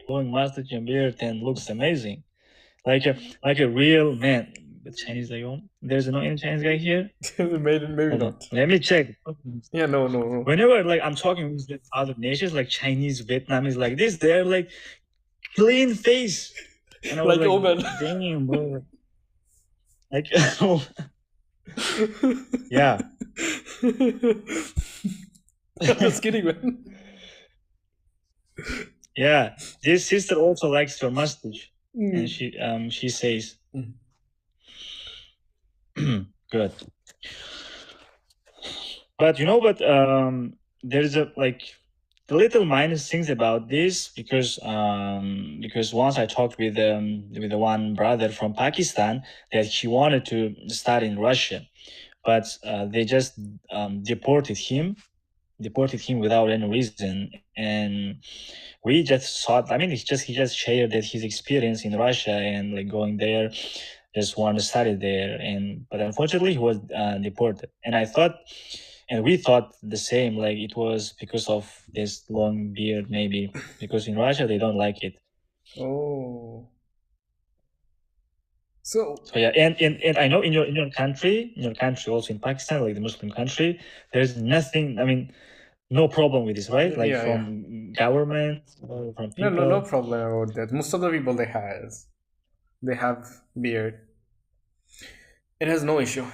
growing mustache and beard and looks amazing, like a real man. But Chinese like, oh, there's no any Chinese guy here. Maybe Hold on, not. let me check. Yeah, no. Whenever like I'm talking with the other nations like Chinese, Vietnamese like this, they're like clean face, and I was Like Omen. damn, bro. Like, yeah. I'm just kidding, man. Yeah, this sister also likes your mustache, and she says, good. But there's a like the little minus things about this because once I talked with the one brother from Pakistan that he wanted to study in Russia, but they just deported him without any reason, and we just thought. I mean, he just shared that his experience in Russia and like going there, just wanted to study there, but unfortunately he was deported. And we thought the same. Like it was because of this long beard, maybe because in Russia they don't like it. Oh. So yeah, and I know in your country, also in Pakistan, like the Muslim country, there's nothing. I mean, no problem with this, right? Like from government or from people. no problem about that. Most of the people they have beard. It has no issue.